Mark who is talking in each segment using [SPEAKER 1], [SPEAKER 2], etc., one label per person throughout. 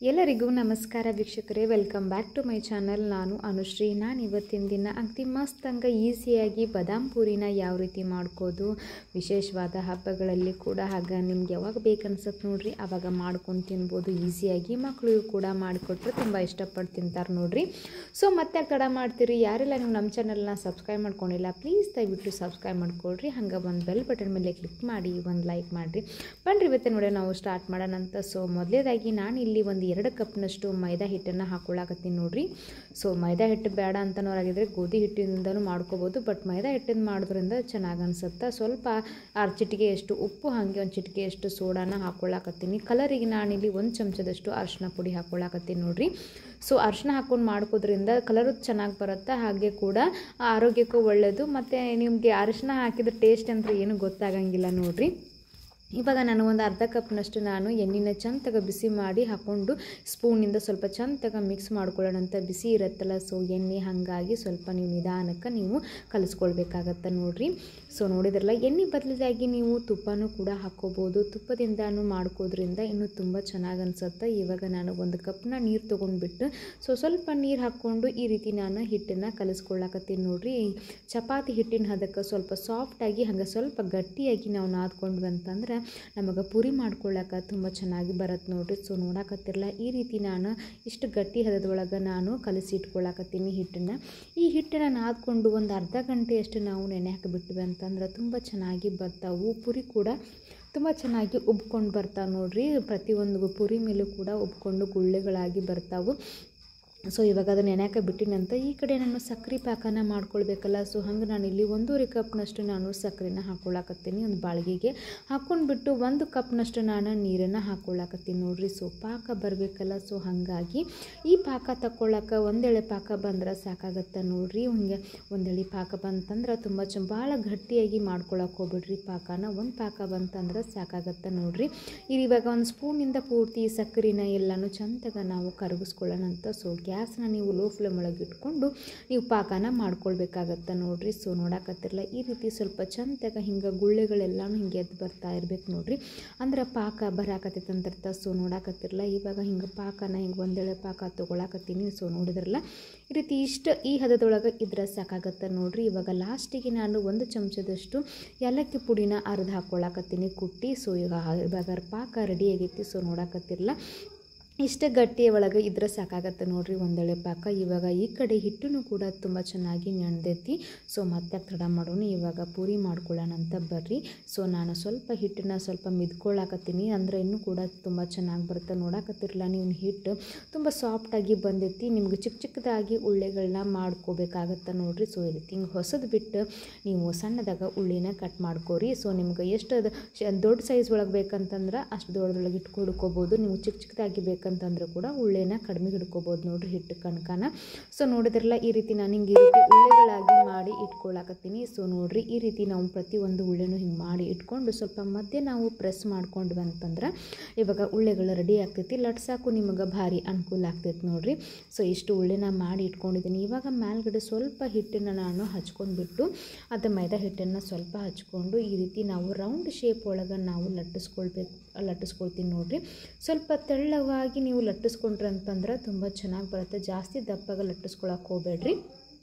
[SPEAKER 1] ಎಲ್ಲರಿಗೂ ನಮಸ್ಕಾರ ವೀಕ್ಷಕರೇ, welcome back to my channel. ನಾನು ಅನುಶ್ರೀ. ನಾನು ಇವತ್ತಿನ ದಿನ ಅತಿ ಮಸ್ತಂಗ ಈಸಿಯಾಗಿ ಬಾದಾಮ್ ಪೂರಿನ ಯಾವ ರೀತಿ ಮಾಡ್ಕೋದು, ವಿಶೇಷವಾದ ಹಬ್ಬಗಳಲ್ಲಿ ಕೂಡ ಹಾಗೆ ನಿಮ್ಗೆ ಯಾವಾಗ ಬೇಕನ್ಸುತ್ತೆ ನೋಡ್ರಿ ಆವಾಗ ಮಾಡ್ಕೊಂಡು ತಿನ್ಬೋದು ಈಸಿಯಾಗಿ. ಮಕ್ಕಳಿಗೂ ಕೂಡ ಮಾಡಿಕೊಟ್ರೆ ತುಂಬ ಇಷ್ಟಪಟ್ಟು ತಿಂತಾರೆ ನೋಡ್ರಿ. ಸೊ ಮತ್ತೆ ತಡ ಮಾಡ್ತೀರಿ, ಯಾರೆಲ್ಲ ನೀವು ನಮ್ಮ ಚಾನಲ್ನ ಸಬ್ಸ್ಕ್ರೈಬ್ ಮಾಡ್ಕೊಂಡಿಲ್ಲ ಪ್ಲೀಸ್ ದಯವಿಟ್ಟು ಸಬ್ಸ್ಕ್ರೈಬ್ ಮಾಡ್ಕೊಳ್ರಿ. ಹಂಗೆ ಒಂದು ಬೆಲ್ ಬಟನ್ ಮೇಲೆ ಕ್ಲಿಕ್ ಮಾಡಿ ಒಂದು ಲೈಕ್ ಮಾಡಿರಿ. ಬನ್ರಿ ಇವತ್ತು ನೋಡಿ ನಾವು ಸ್ಟಾರ್ಟ್ ಮಾಡೋಣ ಅಂತ. ಸೊ ಮೊದಲೇದಾಗಿ ನಾನು ಇಲ್ಲಿ ಒಂದು 2 ಕಪ್ನಷ್ಟು ಮೈದಾ ಹಿಟ್ಟನ್ನು ಹಾಕೊಳ್ಳಾಕತ್ತೀನಿ ನೋಡ್ರಿ. ಸೊ ಮೈದಾ ಹಿಟ್ಟು ಬೇಡ ಅಂತನೋರಾಗಿದ್ದರೆ ಗೋಧಿ ಹಿಟ್ಟಿನಿಂದನೂ ಮಾಡ್ಕೋಬೋದು, ಬಟ್ ಮೈದಾ ಹಿಟ್ಟಿಂದ ಮಾಡೋದ್ರಿಂದ ಚೆನ್ನಾಗಿ ಅನಿಸುತ್ತೆ. ಸ್ವಲ್ಪ 6 ಚಿಟಿಕೆಯಷ್ಟು ಉಪ್ಪು, ಹಾಗೆ 1 ಚಿಟಿಕೆಯಷ್ಟು ಸೋಡಾನ ಹಾಕೊಳ್ಳಾಕತ್ತೀನಿ. ಕಲರಿಗೆ ನಾನಿಲ್ಲಿ 1 ಚಮಚದಷ್ಟು ಅರಿಶಿನ ಪುಡಿ ಹಾಕೊಳ್ಳಾಕತ್ತೀನಿ ನೋಡ್ರಿ. ಸೊ ಅರಿಶಿನ ಹಾಕ್ಕೊಂಡು ಮಾಡ್ಕೋದ್ರಿಂದ ಕಲರು ಚೆನ್ನಾಗಿ ಬರುತ್ತೆ, ಹಾಗೆ ಕೂಡ ಆರೋಗ್ಯಕ್ಕೂ ಒಳ್ಳೆಯದು. ಮತ್ತು ನಿಮಗೆ ಅರಿಶಿನ ಹಾಕಿದ್ರೆ ಟೇಸ್ಟ್ ಅಂತ ಏನು ಗೊತ್ತಾಗಂಗಿಲ್ಲ ನೋಡ್ರಿ. ಇವಾಗ ನಾನು ಒಂದು ಅರ್ಧ ಕಪ್ನಷ್ಟು ನಾನು ಎಣ್ಣೆನ ಚಂದಾಗ ಬಿಸಿ ಮಾಡಿ ಹಾಕ್ಕೊಂಡು ಸ್ಪೂನಿಂದ ಸ್ವಲ್ಪ ಚಂದಾಗ ಮಿಕ್ಸ್ ಮಾಡ್ಕೊಳ್ಳೋಣ ಅಂತ. ಬಿಸಿ ಇರುತ್ತಲ್ಲ, ಸೊ ಎಣ್ಣೆ ಹಾಗಾಗಿ ಸ್ವಲ್ಪ ನೀವು ನಿಧಾನಕ್ಕೆ ನೀವು ಕಲಿಸ್ಕೊಳ್ಬೇಕಾಗತ್ತೆ ನೋಡ್ರಿ. ಸೊ ನೋಡಿದ್ರಲ್ಲ, ಎಣ್ಣೆ ಬದಲಿದಾಗಿ ನೀವು ತುಪ್ಪನೂ ಕೂಡ ಹಾಕ್ಕೋಬೋದು. ತುಪ್ಪದಿಂದನೂ ಮಾಡ್ಕೋದ್ರಿಂದ ಇನ್ನೂ ತುಂಬ ಚೆನ್ನಾಗಿ ಅನಿಸುತ್ತೆ. ಇವಾಗ ನಾನು 1 ಕಪ್ನ ನೀರು ತೊಗೊಂಡ್ಬಿಟ್ಟು ಸ್ವಲ್ಪ ನೀರು ಹಾಕ್ಕೊಂಡು ಈ ರೀತಿ ನಾನು ಹಿಟ್ಟನ್ನು ಕಲಿಸ್ಕೊಳ್ಳಾಕತ್ತೀನಿ ನೋಡ್ರಿ. ಚಪಾತಿ ಹಿಟ್ಟಿನ ಹದಕ್ಕೆ ಸ್ವಲ್ಪ ಸಾಫ್ಟಾಗಿ ಹಾಗೆ ಸ್ವಲ್ಪ ಗಟ್ಟಿಯಾಗಿ ನಾವು ನಾದ್ಕೊಂಡ್ವಿ ಅಂತಂದ್ರೆ ನಮಗೆ ಪೂರಿ ಮಾಡ್ಕೊಳ್ಳೋಕೆ ತುಂಬ ಚೆನ್ನಾಗಿ ಬರುತ್ತೆ ನೋಡ್ರಿ. ಸೊ ನೋಡಕತ್ತಿರಲ್ಲ, ಈ ರೀತಿ ನಾನು ಇಷ್ಟು ಗಟ್ಟಿ ಹದದೊಳಗೆ ನಾನು ಕಲಸಿ ಇಟ್ಕೊಳ್ಳಾಕತ್ತೀನಿ ಹಿಟ್ಟನ್ನು. ಈ ಹಿಟ್ಟನ್ನು ನಾದ್ಕೊಂಡು ಒಂದು ಅರ್ಧ ಗಂಟೆಯಷ್ಟು ನಾವು ನೆನೆ ಹಾಕಿಬಿಟ್ವಿ ಅಂತಂದ್ರೆ ತುಂಬ ಚೆನ್ನಾಗಿ ಬರ್ತಾವು. ಪೂರಿ ಕೂಡ ತುಂಬ ಚೆನ್ನಾಗಿ ಉಬ್ಕೊಂಡು ಬರ್ತಾವೆ ನೋಡ್ರಿ. ಪ್ರತಿಯೊಂದು ಪೂರಿ ಮೇಲೂ ಕೂಡ ಉಬ್ಕೊಂಡು ಗುಳ್ಳೆಗಳಾಗಿ ಬರ್ತಾವೆ. ಸೊ ಇವಾಗ ಅದನ್ನು ನೆನೆಯಾಕೆ ಬಿಟ್ಟಿನಂತ ಈ ಕಡೆ ನಾನು ಸಕ್ಕರೆ ಪಾಕನ ಮಾಡ್ಕೊಳ್ಬೇಕಲ್ಲ. ಸೊ ಹಂಗೆ ನಾನು ಇಲ್ಲಿ 1.5 ಕಪ್ನಷ್ಟು ನಾನು ಸಕ್ಕರೆನ ಹಾಕ್ಕೊಳ್ಳಾಕತ್ತೀನಿ ಒಂದು ಬಾಳ್ಗೆಗೆ. ಹಾಕ್ಕೊಂಡ್ಬಿಟ್ಟು 1 ಕಪ್ನಷ್ಟು ನಾನು ನೀರನ್ನು ಹಾಕ್ಕೊಳ್ಳಾಕತ್ತೀನಿ ನೋಡ್ರಿ. ಸೊ ಪಾಕ ಬರಬೇಕಲ್ಲ, ಸೊ ಹಾಗಾಗಿ ಈ ಪಾಕ ತಗೊಳ್ಳೋಕೆ ಒಂದೆಳೆ ಪಾಕ ಬಂದ್ರೆ ಸಾಕಾಗತ್ತೆ ನೋಡ್ರಿ. ಹಿಂಗೆ ಒಂದೆಳೆ ಪಾಕ ಬಂತಂದ್ರೆ ತುಂಬ ಭಾಳ ಗಟ್ಟಿಯಾಗಿ ಮಾಡ್ಕೊಳಕ್ಕೆ ಹೋಗ್ಬಿಡ್ರಿ. ಪಾಕನ ಒಂದು ಪಾಕ ಬಂತಂದ್ರೆ ಸಾಕಾಗತ್ತೆ ನೋಡ್ರಿ. ಇವಾಗ ಒಂದು ಸ್ಪೂನಿಂದ ಪೂರ್ತಿ ಸಕ್ಕರೆನ ಎಲ್ಲನೂ ಚಂದಾಗ ನಾವು ಕರಗಿಸ್ಕೊಳ್ಳೋಣ ಅಂತ. ಸೊ ಗ್ಯಾಸ್ನ ನೀವು ಲೋ ಫ್ಲೇಮ್ ಒಳಗೆ ಇಟ್ಕೊಂಡು ನೀವು ಪಾಕನ ಮಾಡ್ಕೊಳ್ಬೇಕಾಗತ್ತೆ ನೋಡ್ರಿ. ಸೊ ನೋಡಕತ್ತಿರಲ್ಲ, ಈ ರೀತಿ ಸ್ವಲ್ಪ ಚಂದಾಗ ಹಿಂಗೆ ಗುಳ್ಳೆಗಳೆಲ್ಲನೂ ಹಿಂಗೆ ಎದ್ದು ಬರ್ತಾ ಇರ್ಬೇಕು ನೋಡ್ರಿ, ಅಂದ್ರೆ ಪಾಕ ಬರಾಕತ್ತೈತೆ ಅಂತರ್ಥ. ಸೊ ನೋಡಕತ್ತಿರಲ್ಲ, ಇವಾಗ ಹಿಂಗೆ ಪಾಕನ ಹಿಂಗೆ ಒಂದೆಳೆ ಪಾಕ ತೊಗೊಳಕತ್ತೀನಿ. ಸೊ ನೋಡಿದ್ರಲ್ಲ, ಈ ರೀತಿ ಈ ಹದದೊಳಗೆ ಇದ್ರೆ ಸಾಕಾಗತ್ತೆ ನೋಡ್ರಿ. ಇವಾಗ ಲಾಸ್ಟಿಗೆ ನಾನು 1 ಚಮಚದಷ್ಟು ಏಲಕ್ಕಿ ಪುಡಿನ ಅರ್ಧ ಹಾಕ್ಕೊಳ್ಳಾಕತ್ತೀನಿ ಕುಟ್ಟಿ. ಸೊ ಇವಾಗ ಪಾಕ ರೆಡಿ ಆಗೈತಿ. ಸೊ ನೋಡಕತ್ತಿರಲ್ಲ, ಇಷ್ಟೇ ಗಟ್ಟಿಯ ಒಳಗೆ ಇದ್ರೆ ಸಾಕಾಗತ್ತೆ ನೋಡ್ರಿ ಒಂದೆಳೆ ಪಾಕ. ಇವಾಗ ಈ ಕಡೆ ಹಿಟ್ಟನ್ನು ಕೂಡ ತುಂಬ ಚೆನ್ನಾಗಿ ನೆನೆದೈತಿ. ಸೊ ಮತ್ತೆ ತಡ ಮಾಡೋಣ, ಇವಾಗ ಪೂರಿ ಮಾಡ್ಕೊಳ್ಳೋಣ ಅಂತ ಬರ್ರಿ. ಸೊ ನಾನು ಸ್ವಲ್ಪ ಹಿಟ್ಟನ್ನು ಸ್ವಲ್ಪ ಮಿದ್ಕೊಳ್ಳಾಕತ್ತೀನಿ, ಅಂದರೆ ಇನ್ನೂ ಕೂಡ ತುಂಬ ಚೆನ್ನಾಗಿ ಬರುತ್ತೆ. ನೋಡಕತ್ತಿರಲ್ಲ, ನೀವು ಹಿಟ್ಟು ತುಂಬ ಸಾಫ್ಟಾಗಿ ಬಂದೈತಿ. ನಿಮ್ಗೆ ಚಿಕ್ಕದಾಗಿ ಉಳ್ಳೆಗಳನ್ನ ಮಾಡ್ಕೋಬೇಕಾಗತ್ತೆ ನೋಡ್ರಿ. ಸೊ ಈ ರೀತಿ ಹಿಂಗೆ ಹೊಸದು ಬಿಟ್ಟು ನೀವು ಸಣ್ಣದಾಗ ಉಳ್ಳಿನ ಕಟ್ ಮಾಡ್ಕೋರಿ. ಸೊ ನಿಮ್ಗೆ ಎಷ್ಟು ದೊಡ್ಡ ಸೈಜ್ ಒಳಗೆ ಬೇಕಂತಂದ್ರೆ ಅಷ್ಟು ದೊಡ್ಡದೊಳಗೆ ಹಿಡ್ಕೊಡ್ಕೋಬೋದು. ನೀವು ಚಿಕ್ಕದಾಗಿ ಬೇಕಂತಂದ್ರೆ ಕೂಡ ಉಳ್ಳೆನ ಕಡಿಮೆ ಹಿಡ್ಕೋಬೋದು ನೋಡ್ರಿ ಹಿಟ್ಟು ಕಣಕನ. ಸೊ ನೋಡಿದ್ರಲ್ಲ, ಈ ರೀತಿ ನಾನು ಹಿಂಗೆ ಈ ರೀತಿ ಉಳ್ಳೆಗಳಾಗಿ ಮಾಡಿ ಇಟ್ಕೊಳ್ಳಾಕತ್ತೀನಿ. ಸೊ ನೋಡ್ರಿ, ಈ ರೀತಿ ನಾವು ಪ್ರತಿಯೊಂದು ಉಳ್ಳೆನೂ ಹಿಂಗೆ ಮಾಡಿ ಇಟ್ಕೊಂಡು ಸ್ವಲ್ಪ ಮಧ್ಯೆ ನಾವು ಪ್ರೆಸ್ ಮಾಡ್ಕೊಂಡ್ವಿ ಅಂತಂದ್ರೆ ಇವಾಗ ಉಳ್ಳೆಗಳು ರೆಡಿ ಆಗ್ತೈತಿ. ಲಟ್ಸಾಕು ನಿಮಗೆ ಭಾರಿ ಅನುಕೂಲ ಆಗ್ತೈತಿ ನೋಡ್ರಿ. ಸೊ ಇಷ್ಟು ಉಳ್ಳೆನ ಮಾಡಿ ಇಟ್ಕೊಂಡಿದ್ದೀನಿ. ಇವಾಗ ಮೇಲ್ಗಡೆ ಸ್ವಲ್ಪ ಹಿಟ್ಟನ್ನು ನಾನು ಹಚ್ಕೊಂಡ್ಬಿಟ್ಟು ಅದು ಮೈದಾ ಹಿಟ್ಟನ್ನು ಸ್ವಲ್ಪ ಹಚ್ಕೊಂಡು ಈ ರೀತಿ ನಾವು ರೌಂಡ್ ಶೇಪ್ ಒಳಗೆ ನಾವು ಲಟ್ಟಿಸ್ಕೊಳ್ತೀನಿ ನೋಡ್ರಿ. ಸ್ವಲ್ಪ ತೆಳ್ಳವಾಗಿ ನೀವು ಲಟ್ಟಿಸ್ಕೊಂಡ್ರಿ ಅಂತಂದ್ರೆ ತುಂಬ ಚೆನ್ನಾಗಿ ಬರುತ್ತೆ. ಜಾಸ್ತಿ ದಪ್ಪಾಗ ಲಟ್ಟಿಸ್ಕೊಳಕ್ಕೆ ಹೋಗಬೇಡ್ರಿ.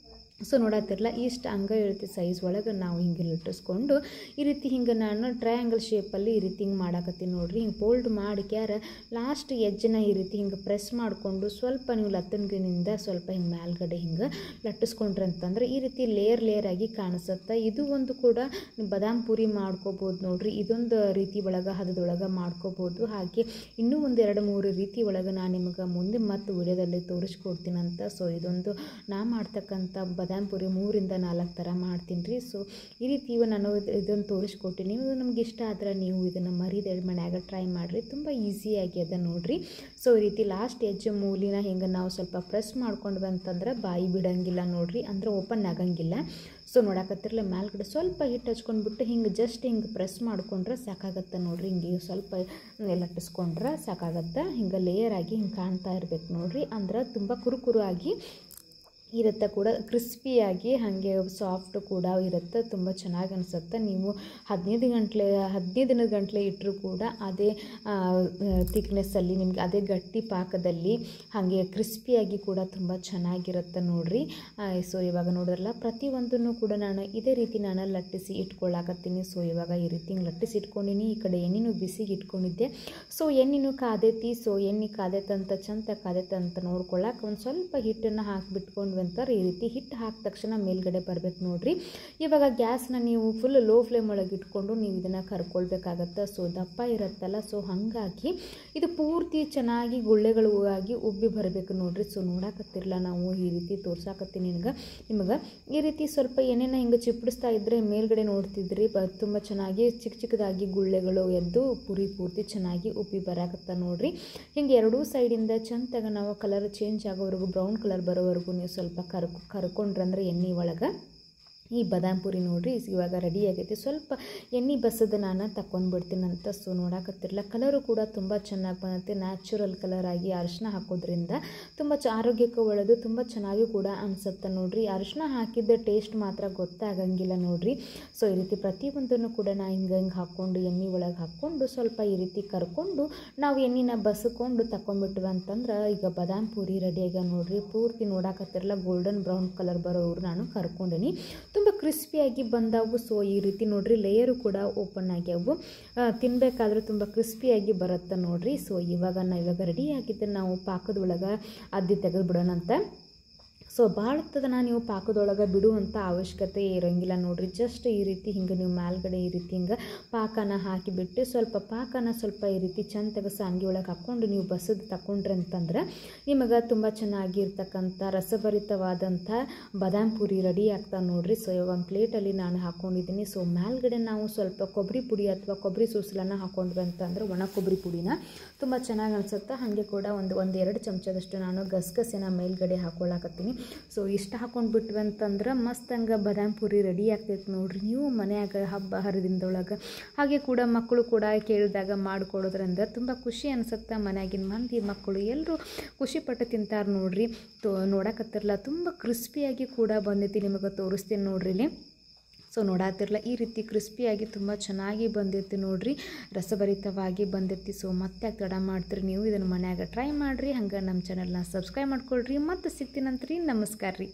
[SPEAKER 1] ಸೊ ನೋಡತ್ತಿರಲ್ಲ, ಇಷ್ಟು ಅಂಗ ಇರುತ್ತೆ ಸೈಜ್ ಒಳಗೆ ನಾವು ಹಿಂಗೆ ಲಟ್ಟಿಸ್ಕೊಂಡು ಈ ರೀತಿ ಹಿಂಗೆ ನಾನು ಟ್ರಯಾಂಗಲ್ ಶೇಪಲ್ಲಿ ಈ ರೀತಿ ಹಿಂಗೆ ಮಾಡಾಕತ್ತೀನಿ ನೋಡ್ರಿ. ಹಿಂಗೆ ಫೋಲ್ಡ್ ಮಾಡಿ ಲಾಸ್ಟ್ ಎಜ್ಜನ್ನ ಈ ರೀತಿ ಹಿಂಗೆ ಪ್ರೆಸ್ ಮಾಡಿಕೊಂಡು ಸ್ವಲ್ಪ ನೀವು ಲತ್ತಂಗಿನಿಂದ ಸ್ವಲ್ಪ ಹಿಂಗೆ ಮೇಲ್ಗಡೆ ಹಿಂಗೆ ಲಟ್ಟಿಸ್ಕೊಂಡ್ರಿ ಅಂತಂದ್ರೆ ಈ ರೀತಿ ಲೇಯರ್ ಆಗಿ ಕಾಣಿಸುತ್ತೆ. ಇದು ಒಂದು ಕೂಡ ಬಾದಾಮ್ ಪೂರಿ ಮಾಡ್ಕೋಬೋದು ನೋಡ್ರಿ. ಇದೊಂದು ರೀತಿ ಒಳಗೆ ಹದದೊಳಗೆ ಮಾಡ್ಕೋಬೋದು. ಹಾಗೆ ಇನ್ನೂ ಒಂದು 2-3 ರೀತಿ ಒಳಗೆ ನಾನು ನಿಮಗೆ ಮುಂದೆ ಮತ್ತು ವಿಡಿಯೋದಲ್ಲಿ ತೋರಿಸ್ಕೊಡ್ತೀನಂತ. ಸೊ ಇದೊಂದು ನಾ ಮಾಡ್ತಕ್ಕಂಥ ಬಾದಾಮ್ ಪೂರಿ 3-4 ಥರ ಮಾಡ್ತೀನಿ ರೀ. ಸೊ ಈ ರೀತಿ ನಾನು ಇದನ್ನು ತೋರಿಸ್ಕೊಟ್ಟಿನಿ. ನೀವು ನಮ್ಗೆ ಇಷ್ಟ ಆದರೆ ನೀವು ಇದನ್ನು ಮರಿದ ಮನ್ಯಾಗ ಟ್ರೈ ಮಾಡಿರಿ, ತುಂಬ ಈಸಿಯಾಗಿ ಅದ ನೋಡ್ರಿ. ಸೊ ಈ ರೀತಿ ಲಾಸ್ಟ್ ಎಜ್ ಮೂಲಿನ ಹಿಂಗೆ ನಾವು ಸ್ವಲ್ಪ ಪ್ರೆಸ್ ಮಾಡ್ಕೊಂಡ್ವಿ ಅಂತಂದ್ರೆ ಬಾಯಿ ಬಿಡೋಂಗಿಲ್ಲ ನೋಡ್ರಿ, ಅಂದರೆ ಓಪನ್ ಆಗಂಗಿಲ್ಲ. ಸೊ ನೋಡಕತ್ತಿರಲ್ಲ, ಮೇಲ್ಗಡೆ ಸ್ವಲ್ಪ ಹಿಟ್ಟು ಹಚ್ಕೊಂಡ್ಬಿಟ್ಟು ಹಿಂಗೆ ಜಸ್ಟ್ ಹಿಂಗೆ ಪ್ರೆಸ್ ಮಾಡ್ಕೊಂಡ್ರೆ ಸಾಕಾಗತ್ತೆ ನೋಡ್ರಿ. ಹಿಂಗೆ ಸ್ವಲ್ಪ ಲಟ್ಟಿಸ್ಕೊಂಡ್ರೆ ಸಾಕಾಗತ್ತೆ. ಹಿಂಗೆ ಲೇಯರ್ ಆಗಿ ಹಿಂಗೆ ಕಾಣ್ತಾ ಇರ್ಬೇಕು ನೋಡ್ರಿ, ಅಂದ್ರೆ ತುಂಬ ಕುರುಕುರು ಆಗಿ ಇರುತ್ತೆ ಕೂಡ ಕ್ರಿಸ್ಪಿಯಾಗಿ ಹಾಗೆ ಸಾಫ್ಟ್ ಕೂಡ ಇರುತ್ತೆ. ತುಂಬ ಚೆನ್ನಾಗಿ ಅನಿಸುತ್ತೆ. ನೀವು 15 ದಿನದ ಗಂಟಲೆ ಇಟ್ಟರೂ ಕೂಡ ಅದೇ ಥಿಕ್ನೆಸ್ಸಲ್ಲಿ ನಿಮಗೆ ಅದೇ ಗಟ್ಟಿ ಪಾಕದಲ್ಲಿ ಹಾಗೆ ಕ್ರಿಸ್ಪಿಯಾಗಿ ಕೂಡ ತುಂಬ ಚೆನ್ನಾಗಿರುತ್ತೆ ನೋಡಿರಿ. ಸೊ ಇವಾಗ ನೋಡಿದ್ರಲ್ಲ, ಪ್ರತಿಯೊಂದನ್ನು ಕೂಡ ನಾನು ಇದೇ ರೀತಿ ನಾನು ಲಟ್ಟಿಸಿ ಇಟ್ಕೊಳ್ಳಾಕತ್ತೀನಿ. ಸೊ ಇವಾಗ ಈ ರೀತಿ ಲಟ್ಟಿಸಿ ಇಟ್ಕೊಂಡಿನಿ. ಈ ಕಡೆ ಎಣ್ಣೆನೂ ಬಿಸಿಗೆ ಇಟ್ಕೊಂಡಿದ್ದೆ. ಸೊ ಎಣ್ಣೆನೂ ಕಾದೈತಿ. ಸೊ ಎಣ್ಣೆ ಕಾದೈತಂತ ಚಂದ ಕಾದೈತಂತ ನೋಡ್ಕೊಳ್ಳೋಕೆ ಒಂದು ಸ್ವಲ್ಪ ಹಿಟ್ಟನ್ನು ಹಾಕಿಬಿಟ್ಕೊಂಡು ಅಂತಾರೆ. ಈ ರೀತಿ ಹಿಟ್ಟು ಹಾಕಿದ ತಕ್ಷಣ ಮೇಲ್ಗಡೆ ಬರಬೇಕು ನೋಡಿರಿ. ಇವಾಗ ಗ್ಯಾಸ್ನ ನೀವು ಫುಲ್ ಲೋ ಫ್ಲೇಮ್ ಒಳಗೆ ಇಟ್ಕೊಂಡು ನೀವು ಇದನ್ನು ಕರ್ಕೊಳ್ಬೇಕಾಗತ್ತೆ. ಸೊ ದಪ್ಪ ಇರುತ್ತಲ್ಲ, ಸೊ ಹಾಗಾಗಿ ಇದು ಪೂರ್ತಿ ಚೆನ್ನಾಗಿ ಗುಳ್ಳೆಗಳು ಆಗಿ ಉಬ್ಬಿ ಬರಬೇಕು ನೋಡಿರಿ. ಸೊ ನೋಡಕತ್ತಿರಲ್ಲ, ನಾವು ಈ ರೀತಿ ತೋರ್ಸಾಕತ್ತೀನಿ ನಿಮಗೆ ಈ ರೀತಿ ಸ್ವಲ್ಪ ಎಣ್ಣೆನ ಹಿಂಗೆ ಚಿಪ್ಪಡಿಸ್ತಾ ಇದ್ದರೆ ಮೇಲ್ಗಡೆ ನೋಡ್ತಿದ್ರಿ ತುಂಬ ಚೆನ್ನಾಗಿ ಚಿಕ್ಕದಾಗಿ ಗುಳ್ಳೆಗಳು ಎದ್ದು ಪೂರ್ತಿ ಚೆನ್ನಾಗಿ ಉಬ್ಬಿ ಬರಾಕತ್ತ ನೋಡಿರಿ. ಹಿಂಗೆ ಎರಡೂ ಸೈಡಿಂದ ಚಂದಾಗ ನಾವು ಕಲರ್ ಚೇಂಜ್ ಆಗೋವರೆಗೂ ಬ್ರೌನ್ ಕಲರ್ ಬರೋವರೆಗೂ ನೀವು ಸ್ವಲ್ಪ ಕರ್ಕೊಂಡ್ರಂದ್ರೆ ಎಣ್ಣೆ ಒಳಗೆ ಈ ಬಾದಾಮ್ ಪೂರಿ ನೋಡಿರಿ ಇವಾಗ ರೆಡಿ ಆಗೈತಿ. ಸ್ವಲ್ಪ ಎಣ್ಣೆ ಬಸದ ನಾನು ತಗೊಂಡ್ಬಿಡ್ತೀನಂತ. ಸೊ ನೋಡಕತ್ತಿರಲ್ಲ, ಕಲರು ಕೂಡ ತುಂಬ ಚೆನ್ನಾಗಿ ಬಂದೈತೆ. ನ್ಯಾಚುರಲ್ ಕಲರ್ ಆಗಿ ಅರಿಶಿನ ಹಾಕೋದ್ರಿಂದ ತುಂಬ ಆರೋಗ್ಯಕ್ಕೆ ಒಳ್ಳೆಯದು, ತುಂಬ ಚೆನ್ನಾಗಿ ಕೂಡ ಅನಿಸುತ್ತೆ ನೋಡಿರಿ. ಅರಿಶಿನ ಹಾಕಿದ್ದ ಟೇಸ್ಟ್ ಮಾತ್ರ ಗೊತ್ತಾಗಂಗಿಲ್ಲ ನೋಡಿರಿ. ಸೊ ಈ ರೀತಿ ಪ್ರತಿಯೊಂದನ್ನು ಕೂಡ ನಾ ಹಿಂಗೆ ಹಾಕ್ಕೊಂಡು ಎಣ್ಣೆ ಒಳಗೆ ಹಾಕ್ಕೊಂಡು ಸ್ವಲ್ಪ ಈ ರೀತಿ ಕರ್ಕೊಂಡು ನಾವು ಎಣ್ಣೆನ ಬಸ್ಕೊಂಡು ತಗೊಂಡ್ಬಿಟ್ವಿ ಅಂತಂದ್ರೆ ಈಗ ಬಾದಾಮ್ ಪೂರಿ ರೆಡಿಯಾಗ ನೋಡಿರಿ. ಪೂರ್ತಿ ನೋಡಕತ್ತಿರಲ್ಲ, ಗೋಲ್ಡನ್ ಬ್ರೌನ್ ಕಲರ್ ಬರೋರು ನಾನು ಕರ್ಕೊಂಡೀನಿ. ತುಂಬ ಕ್ರಿಸ್ಪಿಯಾಗಿ ಬಂದವು. ಸೊ ಈ ರೀತಿ ನೋಡಿರಿ, ಲೇಯರು ಕೂಡ ಓಪನ್ ಆಗ್ಯಾವು. ತಿನ್ನಬೇಕಾದ್ರೆ ತುಂಬ ಕ್ರಿಸ್ಪಿಯಾಗಿ ಬರುತ್ತೆ ನೋಡಿರಿ. ಸೊ ಇವಾಗ ರೆಡಿ ಆಗಿದ್ದರೆ ನಾವು ಪಾಕದೊಳಗೆ ಅದ್ದಿ ತೆಗೆದು ಬಿಡೋಣಂತ. ಸೊ ಭಾಳತ್ತದನ್ನ ನೀವು ಪಾಕದೊಳಗೆ ಬಿಡುವಂಥ ಅವಶ್ಯಕತೆ ಇರೋಂಗಿಲ್ಲ ನೋಡಿರಿ. ಜಸ್ಟ್ ಈ ರೀತಿ ಹಿಂಗೆ ನೀವು ಮೇಲ್ಗಡೆ ಈ ರೀತಿ ಹಿಂಗೆ ಪಾಕನ ಹಾಕಿಬಿಟ್ಟು ಸ್ವಲ್ಪ ಈ ರೀತಿ ಚಂದಾಗ ಸಾಂಗಿ ಒಳಗೆ ಹಾಕ್ಕೊಂಡು ನೀವು ಬಸದು ತಗೊಂಡ್ರಿ ಅಂತಂದ್ರೆ ನಿಮಗೆ ತುಂಬ ಚೆನ್ನಾಗಿರ್ತಕ್ಕಂಥ ರಸಭರಿತವಾದಂಥ ಬಾದಾಮ್ ಪೂರಿ ರೆಡಿ ಆಗ್ತಾ ನೋಡಿರಿ. ಸೊ ಇವಾಗ ಒಂದು ಪ್ಲೇಟಲ್ಲಿ ನಾನು ಹಾಕ್ಕೊಂಡಿದ್ದೀನಿ. ಸೊ ಮೇಲ್ಗಡೆ ನಾವು ಸ್ವಲ್ಪ ಕೊಬ್ಬರಿ ಪುಡಿ ಅಥವಾ ಕೊಬ್ಬರಿ ಸೂಸಲನ್ನು ಹಾಕ್ಕೊಂಡ್ವಿ ಅಂತಂದ್ರೆ ಒಣ ಕೊಬ್ಬರಿ ಪುಡಿನ ತುಂಬ ಚೆನ್ನಾಗಿ ಅನಿಸುತ್ತೆ. ಹಾಗೆ ಕೂಡ ಒಂದು 2 ಚಮಚದಷ್ಟು ನಾನು ಗಸಗಸೆನ ಮೇಲ್ಗಡೆ ಹಾಕ್ಕೊಳ್ಳಾಕತ್ತೀನಿ. ಸೊ ಇಷ್ಟು ಹಾಕ್ಕೊಂಡು ಬಿಟ್ವಿ ಅಂತಂದ್ರೆ ಮಸ್ತಂಗೆ ಬಾದಾಮ್ ಪೂರಿ ರೆಡಿ ಆಗ್ತೈತೆ ನೋಡಿರಿ. ನೀವು ಮನೆಯಾಗ ಹಬ್ಬ ಹರಿದಿನದೊಳಗೆ ಹಾಗೆ ಕೂಡ ಮಕ್ಕಳು ಕೂಡ ಕೇಳಿದಾಗ ಮಾಡಿಕೊಡೋದ್ರಿಂದ ತುಂಬ ಖುಷಿ ಅನಿಸುತ್ತೆ. ಮನೆಯಾಗಿನ ಮಂದಿ ಮಕ್ಕಳು ಎಲ್ಲರೂ ಖುಷಿಪಟ್ಟು ತಿಂತಾರೆ ನೋಡಿರಿ. ನೋಡಕತ್ತಿರಲ್ಲ, ತುಂಬ ಕ್ರಿಸ್ಪಿಯಾಗಿ ಕೂಡ ಬಂದೈತಿ. ನಿಮಗೆ ತೋರಿಸ್ತೀನಿ ನೋಡ್ರಿ ಇಲ್ಲಿ. ಸೊ ನೋಡತ್ತಿರಲ್ಲ, ಈ ರೀತಿ ಕ್ರಿಸ್ಪಿಯಾಗಿ ತುಂಬ ಚೆನ್ನಾಗಿ ಬಂದೈತಿ ನೋಡಿರಿ, ರಸಭರಿತವಾಗಿ ಬಂದೈತಿ. ಸೊ ಮತ್ತೆ ತಡ ಮಾಡ್ತೀರಿ, ನೀವು ಇದನ್ನು ಮನ್ಯಾಗ ಟ್ರೈ ಮಾಡಿರಿ. ಹಂಗೆ ನಮ್ಮ ಚಾನಲ್ನ ಸಬ್ಸ್ಕ್ರೈಬ್ ಮಾಡ್ಕೊಳ್ರಿ. ಮತ್ತೆ ಸಿಗ್ತೀನಂತ್ರಿ. ನಮಸ್ಕಾರ ರೀ.